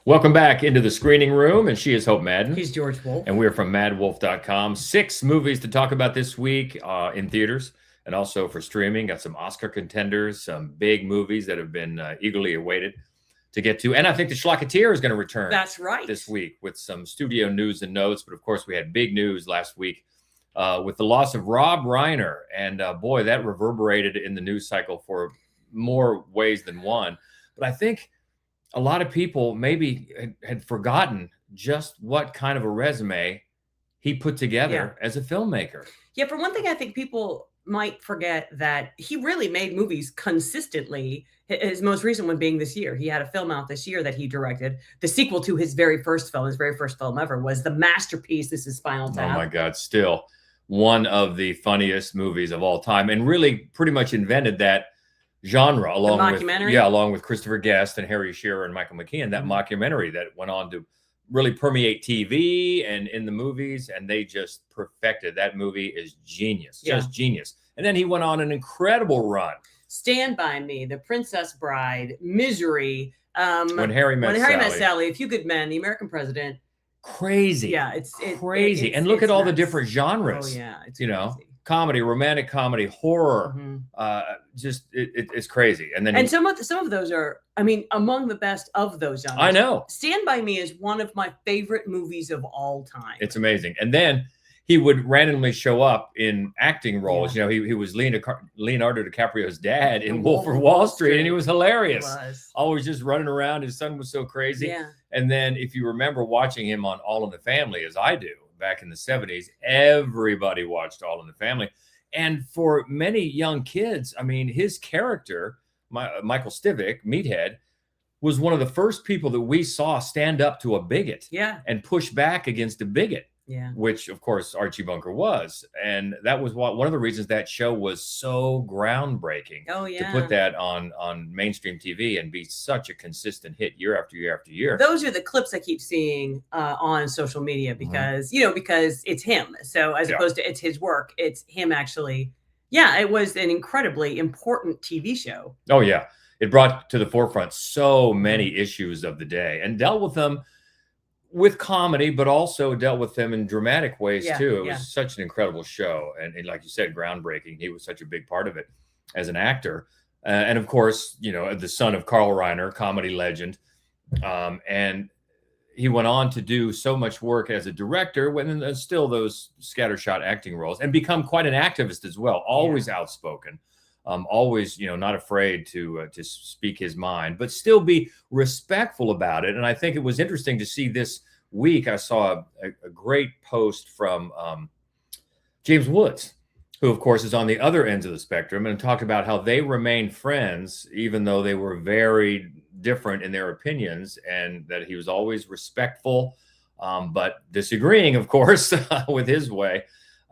Welcome back into the screening room, and she is Hope Madden. He's George Wolf. And we're from MaddWolf.com. 6 movies to talk about this week in theaters and also for streaming. Got some Oscar contenders, some big movies that have been eagerly awaited to get to. And I think the Schlocketeer is going to return That's right. this week with some studio news and notes. But of course, we had big news last week with the loss of Rob Reiner. And boy, that reverberated in the news cycle for more ways than one. But I think a lot of people maybe had forgotten just what kind of a resume he put together as a filmmaker. Yeah, for one thing, I think people might forget that he really made movies consistently. His most recent one being this year. He had a film out this year that he directed. The sequel to his very first film ever, was the masterpiece. This is Spinal Tap. Oh my God, still one of the funniest movies of all time, and really pretty much invented that genre along with Christopher Guest and Harry Shearer and Michael McKean, that mockumentary that went on to really permeate TV and in the movies, and they just perfected. That movie is genius, just genius. And then he went on an incredible run. Stand By Me, The Princess Bride, Misery, When Harry Met Sally, A Few Good Men, The American President. Crazy. Yeah, it's crazy. And look at all the different genres. Oh yeah, it's crazy. Comedy, romantic comedy, horror, it's crazy. And then some of those are, I mean, among the best of those genres. I know. Stand By Me is one of my favorite movies of all time. It's amazing. And then he would randomly show up in acting roles. You know, he was Leonardo DiCaprio's dad in Wolf of Wall Street, and he was hilarious. Always just running around. His son was so crazy. Yeah. And then if you remember watching him on All in the Family, as I do, back in the 70s, everybody watched All in the Family. And for many young kids, I mean, his character, Michael Stivic, Meathead, was one of the first people that we saw stand up to a bigot and push back against a bigot, which, of course, Archie Bunker was. And that was one of the reasons that show was so groundbreaking to put that on mainstream TV and be such a consistent hit year after year after year. Those are the clips I keep seeing on social media because, because it's him. So as opposed to it's his work, it's him actually. Yeah, it was an incredibly important TV show. Oh, yeah. It brought to the forefront so many issues of the day and dealt with them with comedy, but also dealt with them in dramatic ways too. It was such an incredible show. And like you said, groundbreaking. He was such a big part of it as an actor. And of course, the son of Carl Reiner, comedy legend. And he went on to do so much work as a director when still those scattershot acting roles and become quite an activist as well. Always outspoken. Always, not afraid to speak his mind, but still be respectful about it. And I think it was interesting to see this week. I saw a great post from James Woods, who, of course, is on the other ends of the spectrum, and talked about how they remained friends, even though they were very different in their opinions, and that he was always respectful, but disagreeing, of course, with his way.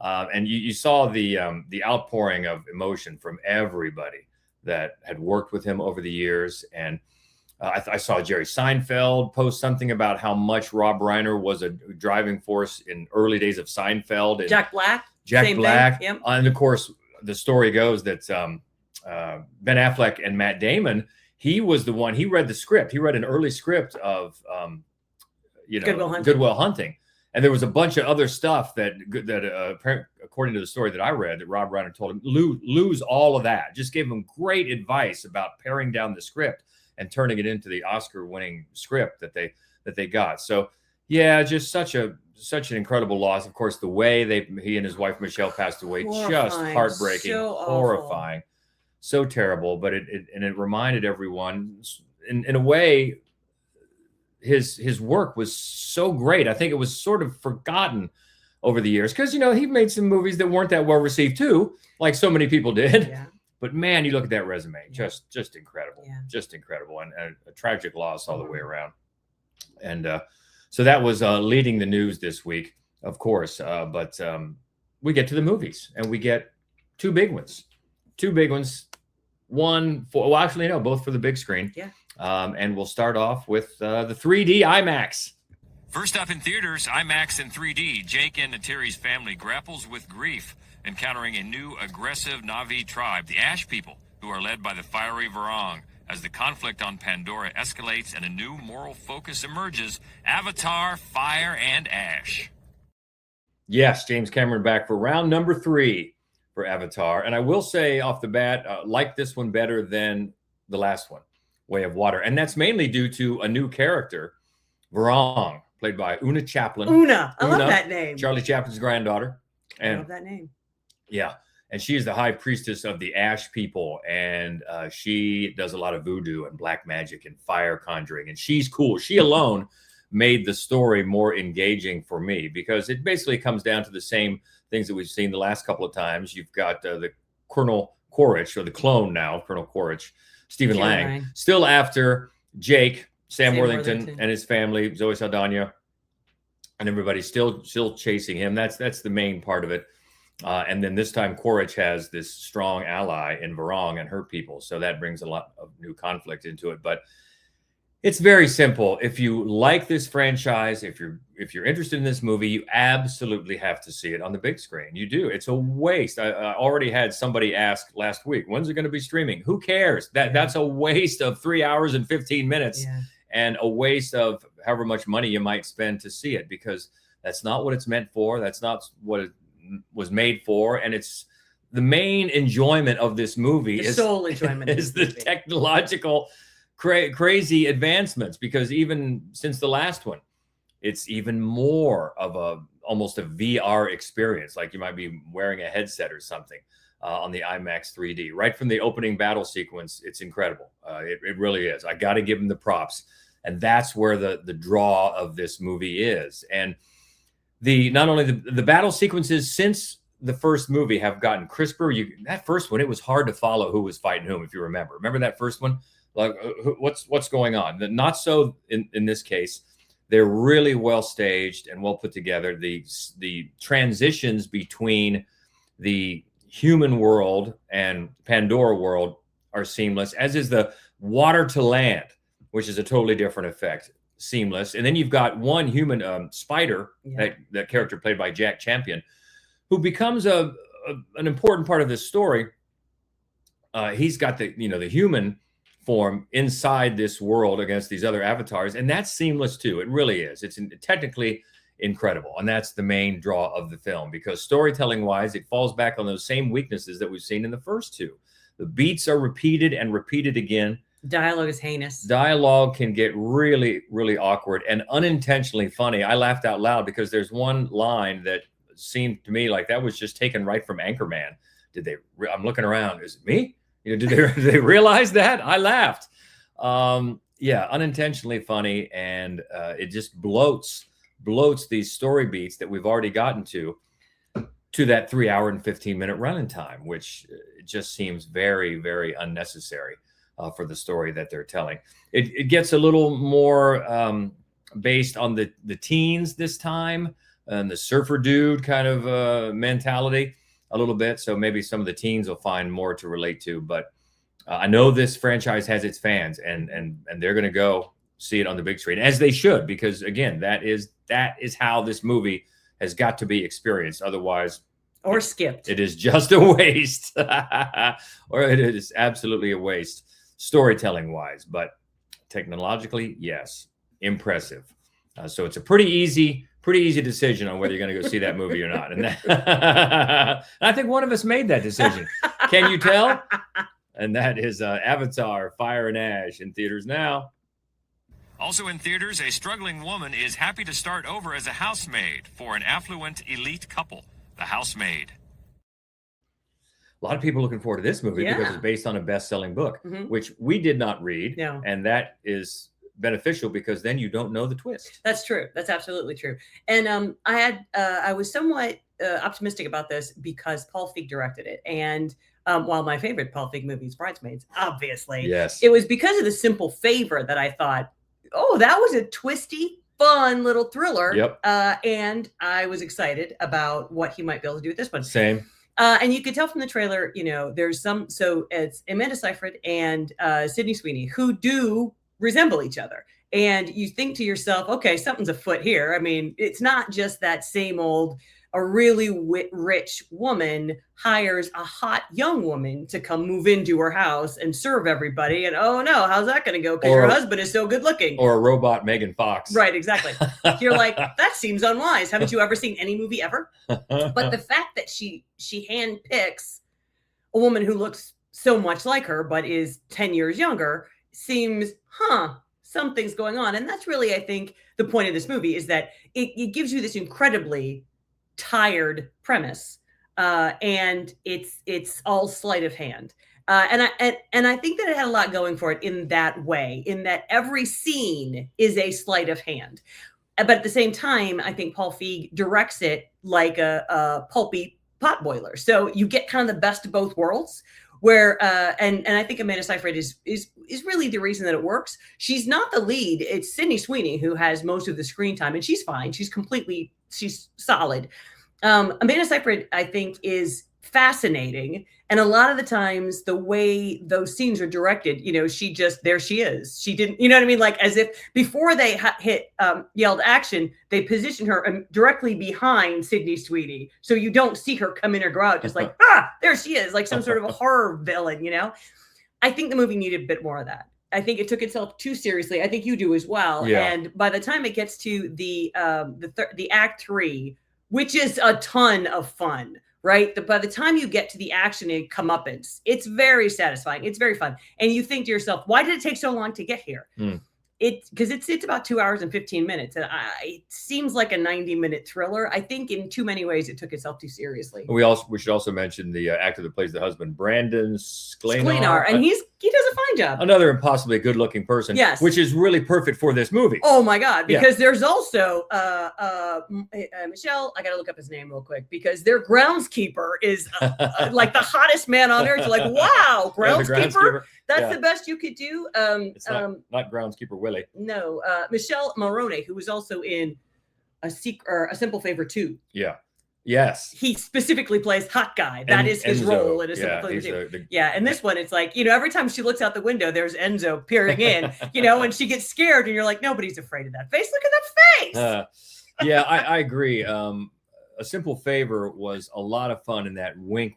And you saw the outpouring of emotion from everybody that had worked with him over the years. And I saw Jerry Seinfeld post something about how much Rob Reiner was a driving force in early days of Seinfeld. And Jack Black. And of course, the story goes that Ben Affleck and Matt Damon, he was the one, he read the script. He read an early script of, Good Will Hunting. And there was a bunch of other stuff that according to the story that I read, that Rob Reiner told him, lose all of that. Just gave him great advice about paring down the script and turning it into the Oscar-winning script that they got. So, yeah, just such an incredible loss. Of course, the way he and his wife Michelle passed away, just heartbreaking, horrifying, so terrible. But it reminded everyone, in a way, his work was so great. I think it was sort of forgotten over the years because, he made some movies that weren't that well received too, like so many people did. Yeah. But man, you look at that resume, just incredible, just incredible, and a tragic loss all the way around. And so that was leading the news this week, of course. But we get to the movies, and we get two big ones. One for, well, actually, no, both for the big screen. Yeah. And we'll start off with the 3D IMAX. First up in theaters, IMAX in 3D, Jake and Natiri's family grapples with grief, encountering a new aggressive Na'vi tribe, the Ash People, who are led by the fiery Varong. As the conflict on Pandora escalates and a new moral focus emerges, Avatar, Fire and Ash. Yes, James Cameron back for round number 3 for Avatar. And I will say off the bat, like this one better than the last one, Way of Water. And that's mainly due to a new character, Varong, played by Una Chaplin. Una, I love that name. Charlie Chaplin's granddaughter. And I love that name. Yeah. And she is the high priestess of the Ash people. And she does a lot of voodoo and black magic and fire conjuring. And she's cool. She alone made the story more engaging for me because it basically comes down to the same things that we've seen the last couple of times. You've got the Colonel Quaritch, or the clone now of Colonel Quaritch, Stephen Lang, still after Jake, Sam Worthington and his family, Zoe Saldana, and everybody still chasing him. That's the main part of it. And then this time Quaritch has this strong ally in Varong and her people. So that brings a lot of new conflict into it. But it's very simple. If you like this franchise, if you're interested in this movie, you absolutely have to see it on the big screen. You do. It's a waste. I already had somebody ask last week, when's it going to be streaming? Who cares? That's a waste of 3 hours and 15 minutes and a waste of however much money you might spend to see it, because that's not what it's meant for. That's not what it was made for. And it's the main enjoyment of this movie is the technological crazy advancements, because even since the last one, it's even more of almost a VR experience. Like you might be wearing a headset or something on the IMAX 3D. Right from the opening battle sequence, it's incredible. It really is. I got to give them the props. And that's where the draw of this movie is. And not only the battle sequences since the first movie have gotten crisper. That first one, it was hard to follow who was fighting whom, if you remember. Remember that first one? Like, what's going on? Not so in this case. They're really well staged and well put together. The transitions between the human world and Pandora world are seamless, as is the water to land, which is a totally different effect. Seamless. And then you've got one human spider, that character played by Jack Champion, who becomes an important part of this story. He's got the human form inside this world against these other avatars, and that's seamless too. It really is. It's technically incredible, and that's the main draw of the film, because storytelling wise, it falls back on those same weaknesses that we've seen in the first two. The beats are repeated and repeated again. Dialogue is heinous. Dialogue can get really, really awkward and unintentionally funny. I laughed out loud because there's one line that seemed to me like that was just taken right from Anchorman. I'm looking around. Is it me? Did they realize that? I laughed. Unintentionally funny, and it just bloats these story beats that we've already gotten to that 3 hour and 15 minute running time, which just seems very, very unnecessary for the story that they're telling. It gets a little more based on the teens this time, and the surfer dude kind of mentality a little bit. So maybe some of the teens will find more to relate to. But I know this franchise has its fans, and they're going to go see it on the big screen, as they should, because again, that is how this movie has got to be experienced. Otherwise, or skipped. It is just a waste, or it is absolutely a waste, storytelling wise. But technologically, yes, impressive. So it's a pretty easy decision on whether you're going to go see that movie or not. And I think one of us made that decision. Can you tell? And that is Avatar, Fire and Ash, in theaters now. Also in theaters, a struggling woman is happy to start over as a housemaid for an affluent elite couple. The Housemaid. A lot of people looking forward to this movie because it's based on a best-selling book, which we did not read. No. And that is beneficial, because then you don't know the twist. That's true. That's absolutely true. And I was somewhat optimistic about this because Paul Feig directed it. And while my favorite Paul Feig movie is Bridesmaids, obviously, yes, it was because of The Simple Favor that I thought, oh, that was a twisty, fun little thriller. Yep. And I was excited about what he might be able to do with this one. Same. And you could tell from the trailer, there's so it's Amanda Seyfried and Sydney Sweeney, who do resemble each other. And you think to yourself, okay, something's afoot here. I mean, it's not just that same old a really rich woman hires a hot young woman to come move into her house and serve everybody. And oh no, how's that going to go? Because your husband is so good looking. Or a robot Megan Fox. Right, exactly. You're like, that seems unwise. Haven't you ever seen any movie ever? But the fact that she handpicks a woman who looks so much like her, but is 10 years younger, seems, something's going on. And that's really, I think, the point of this movie is that it gives you this incredibly tired premise, and it's all sleight of hand. And I think that it had a lot going for it in that way, in that every scene is a sleight of hand. But at the same time, I think Paul Feig directs it like a pulpy potboiler. So you get kind of the best of both worlds. Where and I think Amanda Seyfried is really the reason that it works. She's not the lead. It's Sydney Sweeney who has most of the screen time, and she's fine. She's solid. Amanda Seyfried, I think, is fascinating, and a lot of the times the way those scenes are directed, there she is. She didn't, you know what I mean? Like as if before they yelled action, they positioned her directly behind Sydney Sweeney, so you don't see her come in or go out. Just like there she is, like some sort of a horror villain. I think the movie needed a bit more of that. I think it took itself too seriously. I think you do as well. Yeah. And by the time it gets to the act 3, which is a ton of fun. Right. By the time you get to the action and comeuppance, it's very satisfying. It's very fun. And you think to yourself, why did it take so long to get here? Because it's about 2 hours and 15 minutes. And it seems like a 90-minute thriller. I think in too many ways it took itself too seriously. We should also mention the actor that plays the husband, Brandon Sklenar. And he does a fine job. Another impossibly good-looking person. Yes. Which is really perfect for this movie. Oh my God. Because there's also Michelle, I got to look up his name real quick, because their groundskeeper is like the hottest man on earth. You're like, wow, groundskeeper? That's the best you could do. It's not groundskeeper Willie. No, Michelle Morone, who was also in A Simple Favor 2. Yeah. Yes. He specifically plays hot guy. That is his role in A Simple Favor 2. And this one, it's like, every time she looks out the window, there's Enzo peering in, and she gets scared, and you're like, nobody's afraid of that face. Look at that face. I agree. A Simple Favor was a lot of fun in that wink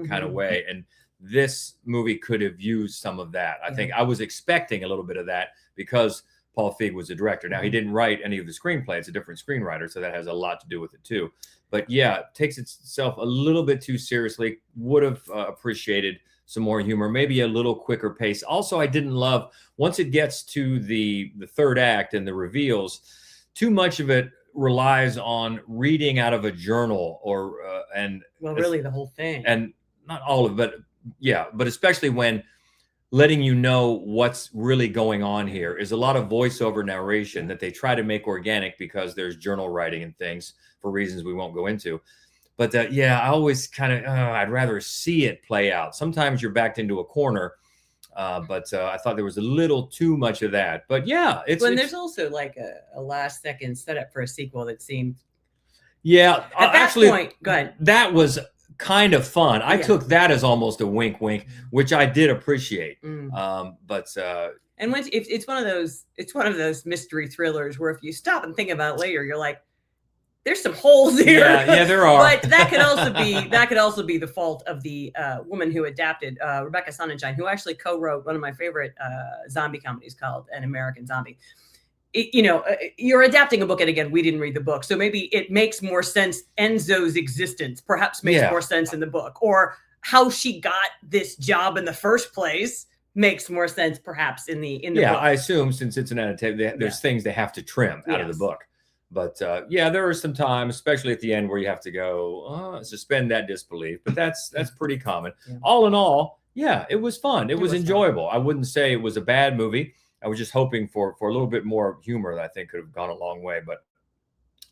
kind of way. And this movie could have used some of that. I think I was expecting a little bit of that because Paul Feig was the director. Now, he didn't write any of the screenplay. It's a different screenwriter, so that has a lot to do with it too. But yeah, it takes itself a little bit too seriously. Would have appreciated some more humor, maybe a little quicker pace. Also, I didn't love, once it gets to the third act and the reveals, too much of it relies on reading out of a journal really the whole thing. And not all of it, but especially when letting you know what's really going on here is a lot of voiceover narration that they try to make organic because there's journal writing and things for reasons we won't go into. But I always kind of, I'd rather see it play out. Sometimes you're backed into a corner, but I thought there was a little too much of that. But there's also like a last second setup for a sequel that seemed. Yeah. At that point, go ahead. That was kind of fun. I took that as almost a wink, which I did appreciate. And when it's one of those mystery thrillers where if you stop and think about it later, you're like, there's some holes here. Yeah, there are. But that could also be the fault of the woman who adapted, Rebecca Sonnenschein, who actually co-wrote one of my favorite zombie comedies called An American Zombie. You're adapting a book, and again, we didn't read the book, so maybe it makes more sense. Enzo's existence perhaps makes more sense in the book, or how she got this job in the first place makes more sense perhaps in the book. I assume since it's an adaptation, there's things they have to trim out of the book. But there are some times, especially at the end, where you have to go suspend that disbelief. But that's pretty common. Yeah. All in all, it was fun. It was enjoyable. Fun. I wouldn't say it was a bad movie. I was just hoping for a little bit more humor that I think could have gone a long way.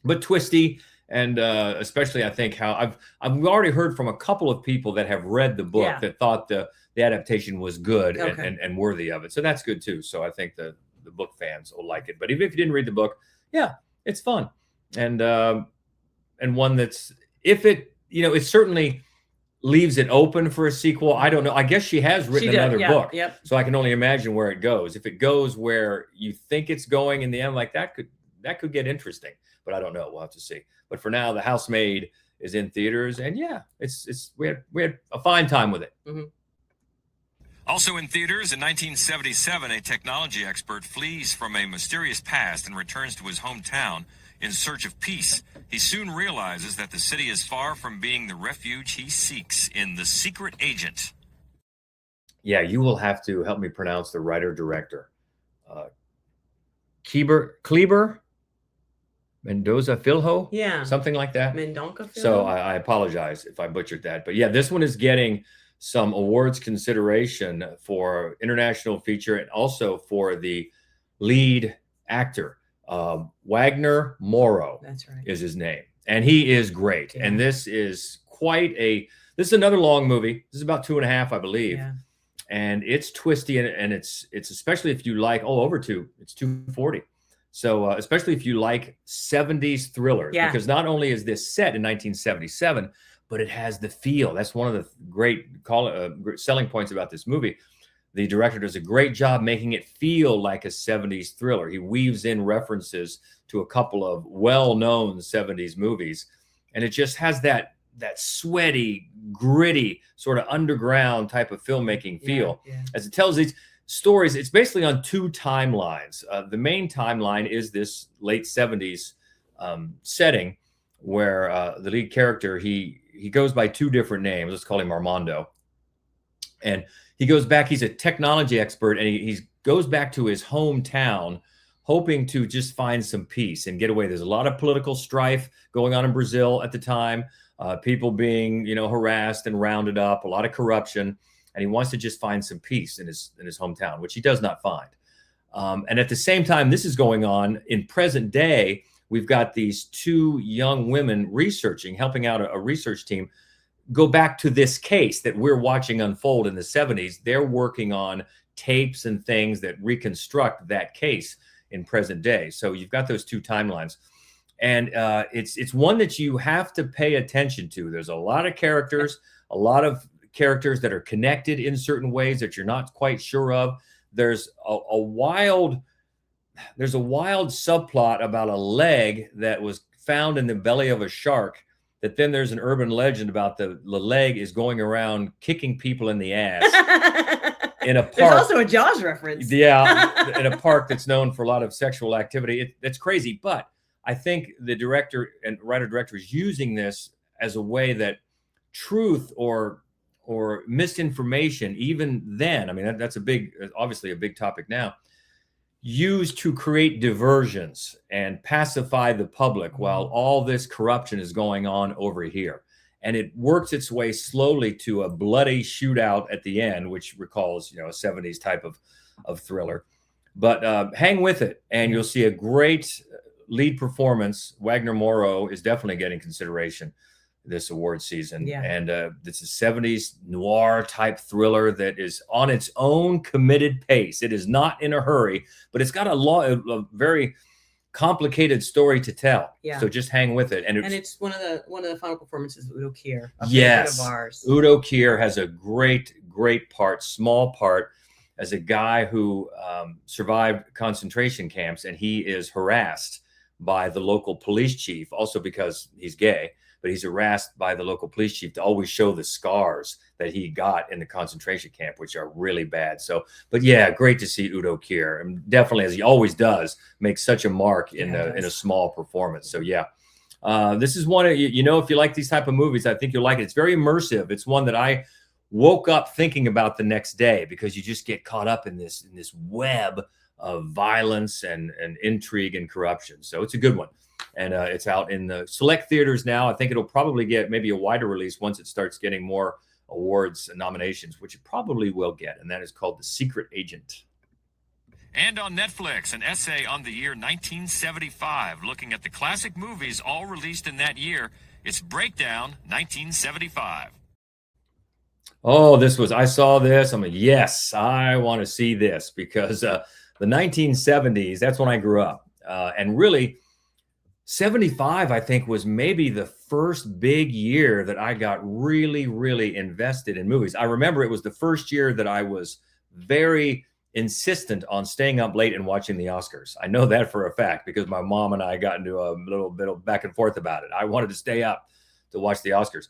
But twisty, and especially I think how I've already heard from a couple of people that have read the book that thought the adaptation was good and worthy of it. So that's good too. So I think the book fans will like it. But even if you didn't read the book, it's fun. And one that's, if it, it certainly leaves it open for a sequel. I don't know. I guess she has written another book. Yep. So I can only imagine where it goes. If it goes where you think it's going in the end, like that could get interesting. But I don't know. We'll have to see. But for now, The Housemaid is in theaters, and yeah, we had a fine time with it. Mm-hmm. Also in theaters in 1977, a technology expert flees from a mysterious past and returns to his hometown in search of peace. He soon realizes that the city is far from being the refuge he seeks in The Secret Agent. Yeah, you will have to help me pronounce the writer-director. Kleber Mendoza Filho? Yeah. Something like that. Mendonca Filho? So I apologize if I butchered that. But yeah, this one is getting some awards consideration for international feature and also for the lead actor. Wagner Morrow. That's right. Is his name. And he is great. Yeah. And this is this is another long movie. This is about 2.5, I believe. Yeah. And it's twisty, and it's especially if you like, it's 240. So especially if you like 70s thrillers, because not only is this set in 1977, but it has the feel. That's one of the great selling points about this movie. The director does a great job making it feel like a 70s thriller. He weaves in references to a couple of well-known 70s movies, and it just has that sweaty, gritty, sort of underground type of filmmaking feel. As it tells these stories. It's basically on two timelines. The main timeline is this late 70s setting where the lead character, he goes by two different names. Let's call him Armando. And he goes back, he's a technology expert, and he goes back to his hometown hoping to just find some peace and get away. There's a lot of political strife going on in Brazil at the time. People being, harassed and rounded up, a lot of corruption, and he wants to just find some peace in his hometown, which he does not find. And at the same time, this is going on in present day. We've got these two young women helping out a research team, go back to this case that we're watching unfold in the 70s. They're working on tapes and things that reconstruct that case in present day. So you've got those two timelines. And it's one that you have to pay attention to. There's a lot of characters that are connected in certain ways that you're not quite sure of. There's a wild subplot about a leg that was found in the belly of a shark, that then there's an urban legend about the leg is going around kicking people in the ass in a park. There's also a Jaws reference. Yeah, in a park that's known for a lot of sexual activity. It's crazy, but I think the director and writer-director is using this as a way that truth or misinformation, even then, I mean, that's obviously a big topic now, used to create diversions and pacify the public while all this corruption is going on over here. And it works its way slowly to a bloody shootout at the end, which recalls, a 70s type of thriller. But hang with it, and you'll see a great lead performance. Wagner Morrow is definitely getting consideration this award season. Yeah. And it's a 70s noir type thriller that is on its own committed pace. It is not in a hurry, but it's got a very complicated story to tell. Yeah. So just hang with it. And it's one of the final performances of Udo Kier. Yes. Udo Kier has a great part, small part, as a guy who survived concentration camps, and he is harassed by the local police chief, also because he's gay, but he's harassed by the local police chief to always show the scars that he got in the concentration camp, which are really bad. So, but yeah, great to see Udo Kier, and definitely, as he always does, make such a mark in a small performance. So yeah, this is one of, if you like these type of movies, I think you'll like it. It's very immersive. It's one that I woke up thinking about the next day, because you just get caught up in this web of violence and intrigue and corruption. So it's a good one. And it's out in the select theaters now. I think it'll probably get maybe a wider release once it starts getting more awards and nominations, which it probably will get. And that is called The Secret Agent. And on Netflix, an essay on the year 1975, looking at the classic movies all released in that year. It's Breakdown 1975. Oh, I saw this. I'm like, yes, I want to see this, because the 1970s, that's when I grew up. And really, 75, I think, was maybe the first big year that I got really, really invested in movies. I remember it was the first year that I was very insistent on staying up late and watching the Oscars. I know that for a fact, because my mom and I got into a little bit of back and forth about it. I wanted to stay up to watch the Oscars.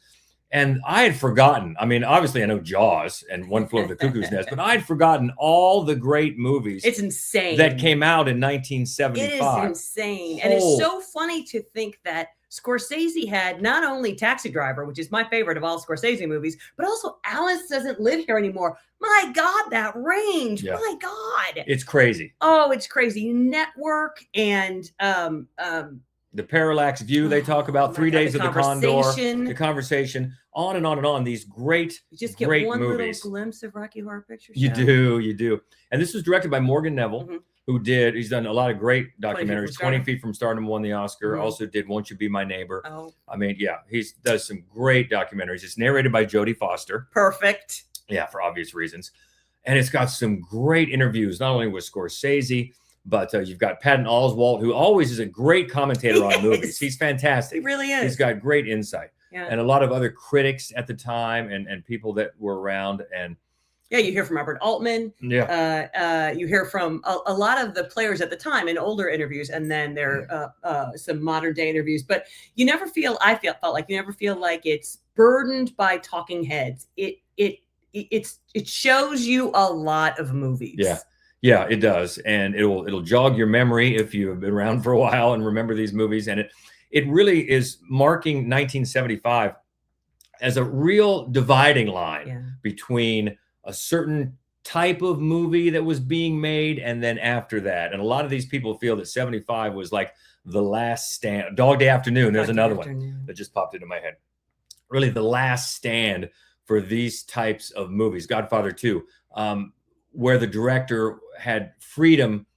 And I had forgotten, I mean, obviously I know Jaws and One Flew Over the Cuckoo's Nest, but I'd forgotten all the great movies. It's insane. That came out in 1975. It is insane. And it's so funny to think that Scorsese had not only Taxi Driver, which is my favorite of all Scorsese movies, but also Alice Doesn't Live Here Anymore. My God, that range. Yeah. My God. It's crazy. Oh, it's crazy. Network and the parallax view they talk about, 3 days of the Condor, the Conversation, on and on and on. These great, you just get great one movies. Little glimpse of Rocky Horror Picture Show. You do. And this was directed by Morgan Neville, he's done a lot of great documentaries. 20 Feet from Stardom won the Oscar. Also did Won't You Be My Neighbor. Oh. I mean, yeah, he does some great documentaries. It's narrated by Jodie Foster. Perfect. Yeah, for obvious reasons. And it's got some great interviews, not only with Scorsese, but you've got Patton Oswalt, who always is a great commentator on movies. He's fantastic. He really is. He's got great insight. Yeah. And a lot of other critics at the time and people that were around. And yeah, you hear from Robert Altman. Yeah. You hear from a lot of the players at the time in older interviews, and then there are some modern day interviews. But you never feel, felt like you never feel like it's burdened by talking heads. It shows you a lot of movies. Yeah. Yeah, it does. And it'll jog your memory if you have been around for a while and remember these movies. And it really is marking 1975 as a real dividing line between a certain type of movie that was being made and then after that. And a lot of these people feel that 75 was like the last stand. Dog Day Afternoon, there's another one that just popped into my head. Really the last stand for these types of movies. Godfather 2. Where the director had freedom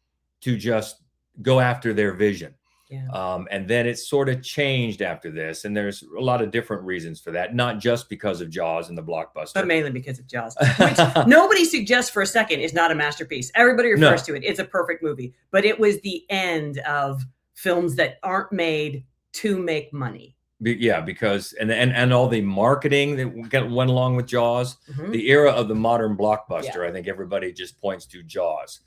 to just go after their vision. Yeah. And then it sort of changed after this. And there's a lot of different reasons for that, not just because of Jaws and the blockbuster. But mainly because of Jaws, which nobody suggests for a second is not a masterpiece. Everybody refers to it. It's a perfect movie. But it was the end of films that aren't made to make money. Yeah, because and all the marketing that went along with Jaws, the era of the modern blockbuster. I think everybody just points to Jaws,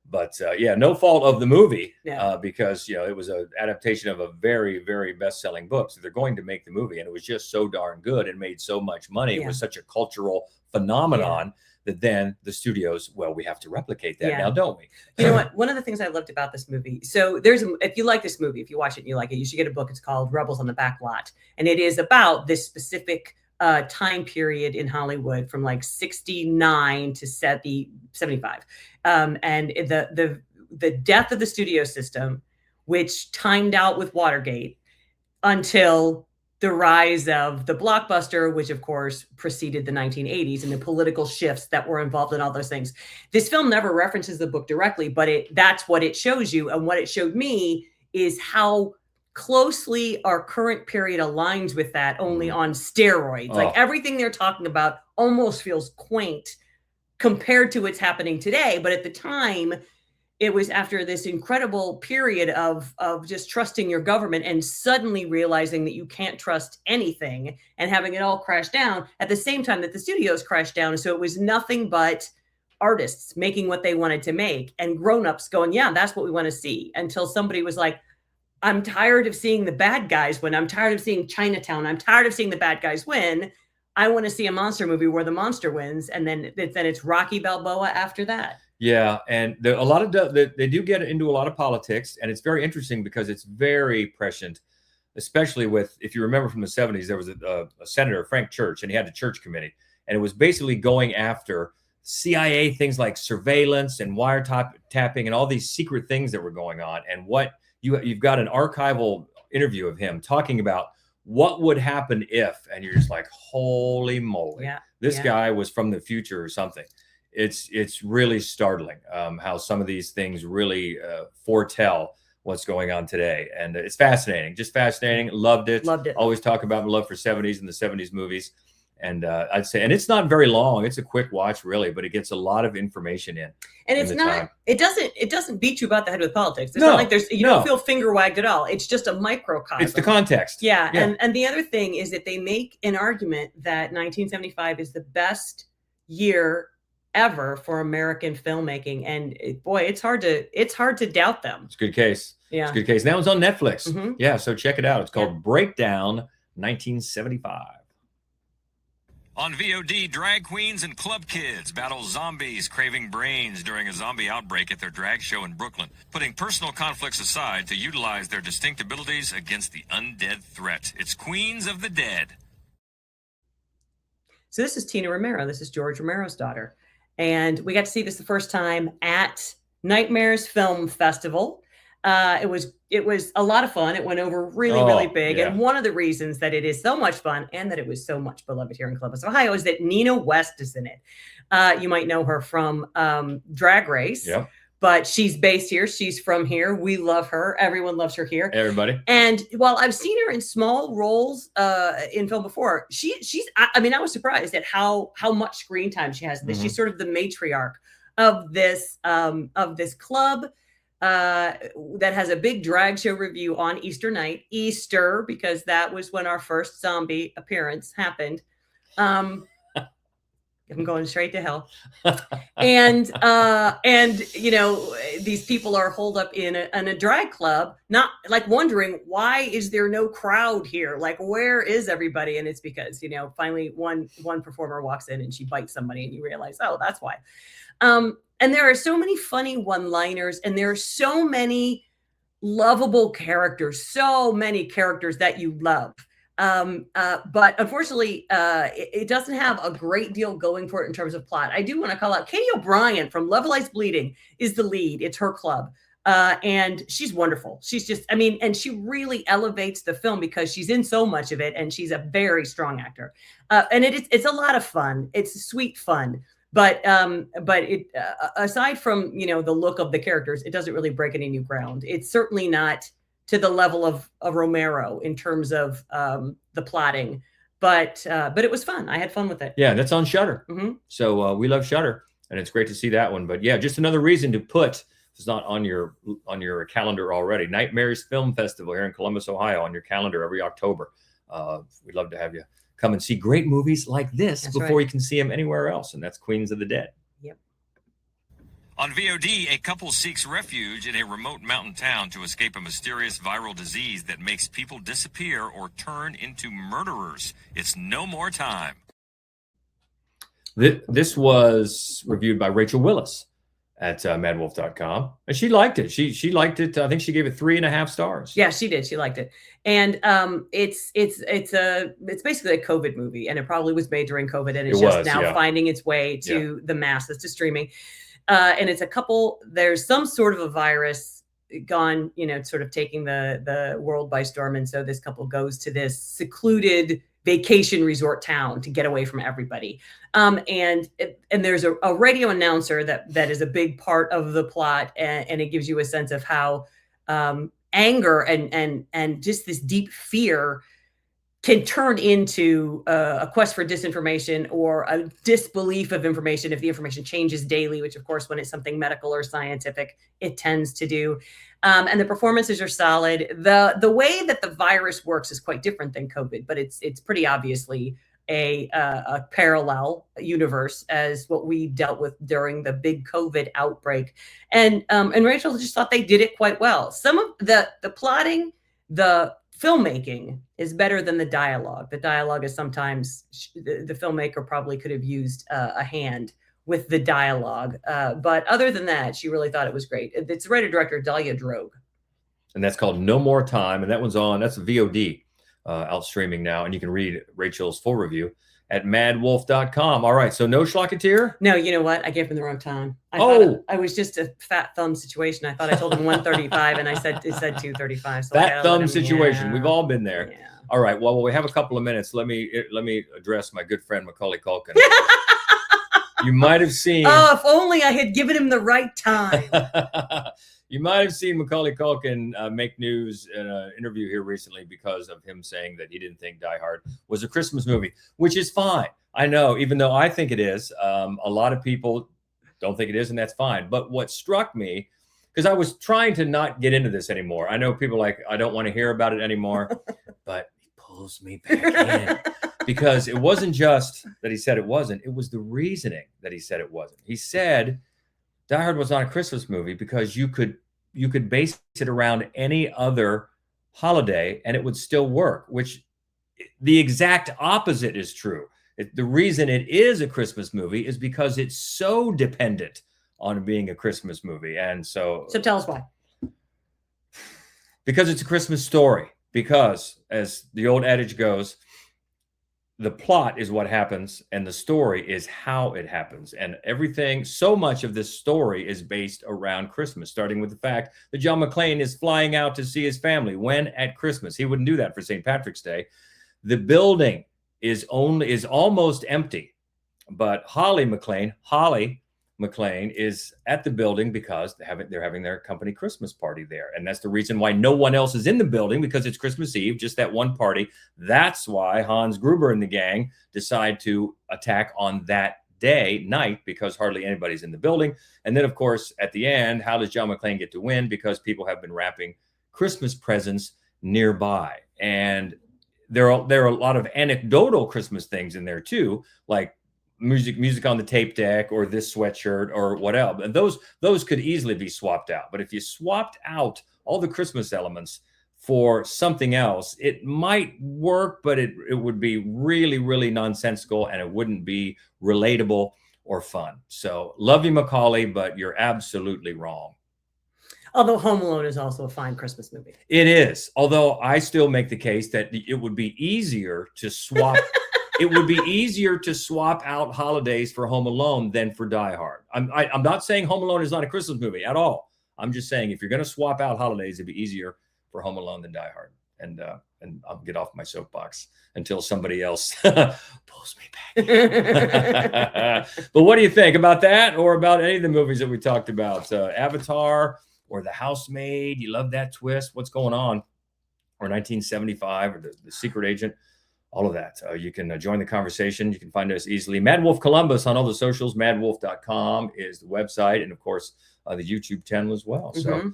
but no fault of the movie because it was an adaptation of a very, very best-selling book. So they're going to make the movie, and it was just so darn good and made so much money. It was such a cultural phenomenon. That then the studios, we have to replicate that now, don't we? You know what? One of the things I loved about this movie, so if you like this movie, if you watch it and you like it, you should get a book. It's called Rebels on the Back Lot. And it is about this specific time period in Hollywood from like 69 to 75. And the death of the studio system, which timed out with Watergate until the rise of the blockbuster, which of course preceded the 1980s and the political shifts that were involved in all those things. This film never references the book directly, but that's what it shows you. And what it showed me is how closely our current period aligns with that, only on steroids. Like everything they're talking about almost feels quaint compared to what's happening today. But at the time, it was after this incredible period of just trusting your government and suddenly realizing that you can't trust anything and having it all crash down at the same time that the studios crashed down. So it was nothing but artists making what they wanted to make and grownups going, yeah, that's what we want to see, until somebody was like, I'm tired of seeing the bad guys win. I'm tired of seeing Chinatown. I'm tired of seeing the bad guys win. I want to see a monster movie where the monster wins. And then it's Rocky Balboa after that. Yeah, and a lot of they do get into a lot of politics, and it's very interesting because it's very prescient, especially with, if you remember from the 70s, there was a senator, Frank Church, and he had a church committee, and it was basically going after CIA things like surveillance and wiretapping and all these secret things that were going on. And what you've got an archival interview of him talking about what would happen if, and you're just like, holy moly, this guy was from the future or something. It's really startling how some of these things really foretell what's going on today. And it's fascinating, just fascinating. Loved it. Always talk about my love for 70s and the 70s movies. And I'd say, and it's not very long. It's a quick watch, really, but it gets a lot of information in. And it's not, it doesn't beat you about the head with politics. It's not like you don't feel finger wagged at all. It's just a microcosm. It's the context. Yeah. And the other thing is that they make an argument that 1975 is the best year ever for American filmmaking. And boy, it's hard to doubt them. It's a good case. Yeah. It's a good case. And that one's on Netflix. Yeah. So check it out. It's called Breakdown 1975. On VOD, drag queens and club kids battle zombies craving brains during a zombie outbreak at their drag show in Brooklyn, putting personal conflicts aside to utilize their distinct abilities against the undead threat. It's Queens of the Dead. So this is Tina Romero. This is George Romero's daughter. And we got to see this the first time at Nightmares Film Festival. It was a lot of fun. It went over really big. Yeah. And one of the reasons that it is so much fun and that it was so much beloved here in Columbus, Ohio, is that Nina West is in it. You might know her from Drag Race. Yep. But she's based here. She's from here. We love her. Everyone loves her here. Everybody. And while I've seen her in small roles in film before, I mean, I was surprised at how much screen time she has in this. She's sort of the matriarch of this club that has a big drag show review on Easter night. Easter, because that was when our first zombie appearance happened. I'm going straight to hell. And you know, these people are holed up in a drag club, not like wondering, why is there no crowd here? Like, where is everybody? And it's because, you know, finally one performer walks in and she bites somebody and you realize, oh, that's why. And there are so many funny one-liners and there are so many lovable characters, so many characters that you love. But unfortunately, it doesn't have a great deal going for it in terms of plot. I do want to call out Katie O'Brien from Love Lies Bleeding is the lead. It's her club. And she's wonderful. She's just, I mean, and she really elevates the film because she's in so much of it and she's a very strong actor. And it's a lot of fun. It's sweet fun. But it aside from, you know, the look of the characters, it doesn't really break any new ground. It's certainly not to the level of Romero in terms of the plotting, but it was fun. I had fun with it. Yeah, that's on Shudder. So we love Shudder, and it's great to see that one. But yeah, just another reason to put, if it's not on your calendar already, Nightmares Film Festival here in Columbus, Ohio, on your calendar every October. We'd love to have you come and see great movies like this before you can see them anywhere else, and that's Queens of the Dead. Yep. On VOD, a couple seeks refuge in a remote mountain town to escape a mysterious viral disease that makes people disappear or turn into murderers. It's No More Time. This was reviewed by Rachel Willis at MaddWolf.com, and she liked it. She liked it. I think she gave it 3.5 stars. Yeah, she did. She liked it, and it's basically a COVID movie, and it probably was made during COVID, and it's just now finding its way to the masses, to streaming. And it's a couple, there's some sort of a virus gone, you know, sort of taking the world by storm. And so this couple goes to this secluded vacation resort town to get away from everybody. And there's a radio announcer that is a big part of the plot. And it gives you a sense of how anger and just this deep fear can turn into a quest for disinformation or a disbelief of information if the information changes daily, which of course, when it's something medical or scientific, it tends to do. And the performances are solid. The way that the virus works is quite different than COVID, but it's pretty obviously a parallel universe as what we dealt with during the big COVID outbreak. And Rachel just thought they did it quite well. Some of the plotting, the filmmaking is better than the dialogue. The dialogue is sometimes the filmmaker probably could have used a hand with the dialogue. But other than that, she really thought it was great. It's writer-director Dahlia Drogue. And that's called No More Time. And that one's on, that's a VOD out streaming now. And you can read Rachel's full review at MaddWolf.com. All right. So no Schlocketeer? No, you know what? I gave him the wrong time. I thought I was just a fat thumb situation. I thought I told him 1:35 and it said 2:35. So fat thumb situation. Yeah. We've all been there. Yeah. All right. Well, we have a couple of minutes. Let me address my good friend, Macaulay Culkin. You might have seen. Oh, if only I had given him the right time. You might have seen Macaulay Culkin make news in an interview here recently because of him saying that he didn't think Die Hard was a Christmas movie, which is fine. I know, even though I think it is, a lot of people don't think it is, and that's fine. But what struck me, because I was trying to not get into this anymore. I know people like, I don't want to hear about it anymore, but he pulls me back in. Because it wasn't just that he said it wasn't, it was the reasoning that he said it wasn't. He said Die Hard was not a Christmas movie because you could base it around any other holiday and it would still work, which the exact opposite is true. The reason it is a Christmas movie is because it's so dependent on being a Christmas movie. And so tell us why. Because it's a Christmas story. Because, as the old adage goes, the plot is what happens and the story is how it happens. And everything, so much of this story is based around Christmas, starting with the fact that John McClane is flying out to see his family. When? At Christmas. He wouldn't do that for St. Patrick's Day. The building is almost empty, but Holly McClane is at the building because they're having their company Christmas party there. And that's the reason why no one else is in the building, because it's Christmas Eve, just that one party. That's why Hans Gruber and the gang decide to attack on that night, because hardly anybody's in the building. And then, of course, at the end, how does John McClane get to win? Because people have been wrapping Christmas presents nearby. And there are a lot of anecdotal Christmas things in there too, like music on the tape deck, or this sweatshirt, or whatever. And those could easily be swapped out. But if you swapped out all the Christmas elements for something else, it might work, but it would be really, really nonsensical, and it wouldn't be relatable or fun. So love you, Macaulay, but you're absolutely wrong. Although Home Alone is also a fine Christmas movie. It is. Although I still make the case that it would be easier to swap. It would be easier to swap out holidays for Home Alone than for Die Hard. I'm not saying Home Alone is not a Christmas movie at all. I'm just saying if you're going to swap out holidays, it'd be easier for Home Alone than Die Hard. And I'll get off my soapbox until somebody else pulls me back. But what do you think about that, or about any of the movies that we talked about? Avatar or The Housemaid? You love that twist? What's going on? Or 1975, or The Secret Agent? All of that. You can join the conversation. You can find us easily. MaddWolf Columbus on all the socials. MaddWolf.com is the website. And, of course, the YouTube channel as well. So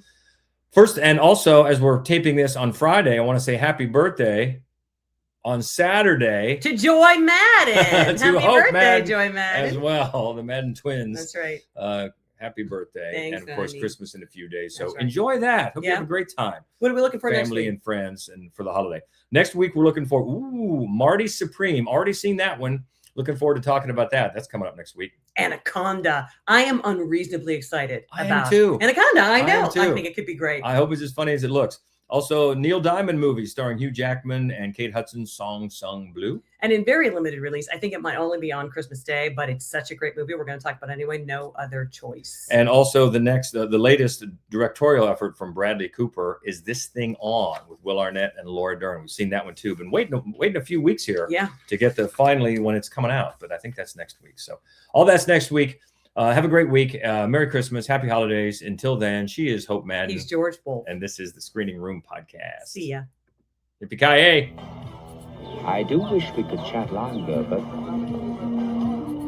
first, and also, as we're taping this on Friday, I want to say happy birthday on Saturday to Joy Madden. To Happy Hope birthday, Madden Joy Madden. as well. The Madden twins. That's right. Happy birthday. Thanks, and, of course, honey. Christmas in a few days. So That's right. enjoy that. Hope you have a great time. What are we looking for next Family week? and friends, and for the holiday. Next week, we're looking for Marty Supreme. Already seen that one. Looking forward to talking about that. That's coming up next week. Anaconda. I am unreasonably excited I about am too. Anaconda. I am know. too. I think it could be great. I hope it's as funny as it looks. Also, Neil Diamond movie starring Hugh Jackman and Kate Hudson's Song Sung Blue. And in very limited release, I think it might only be on Christmas Day, but it's such a great movie. We're going to talk about it anyway. No other choice. And also the latest directorial effort from Bradley Cooper is This Thing On, with Will Arnett and Laura Dern. We've seen that one too. Been waiting a few weeks here to get the finally when it's coming out. But I think that's next week. So all that's next week. Have a great week. Merry Christmas. Happy holidays. Until then, she is Hope Madden. He's George Wolf. And this is the Screening Room Podcast. See ya. Yippee-ki-yay. I do wish we could chat longer, but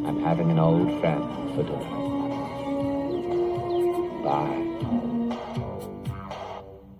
I'm having an old friend for dinner. Bye.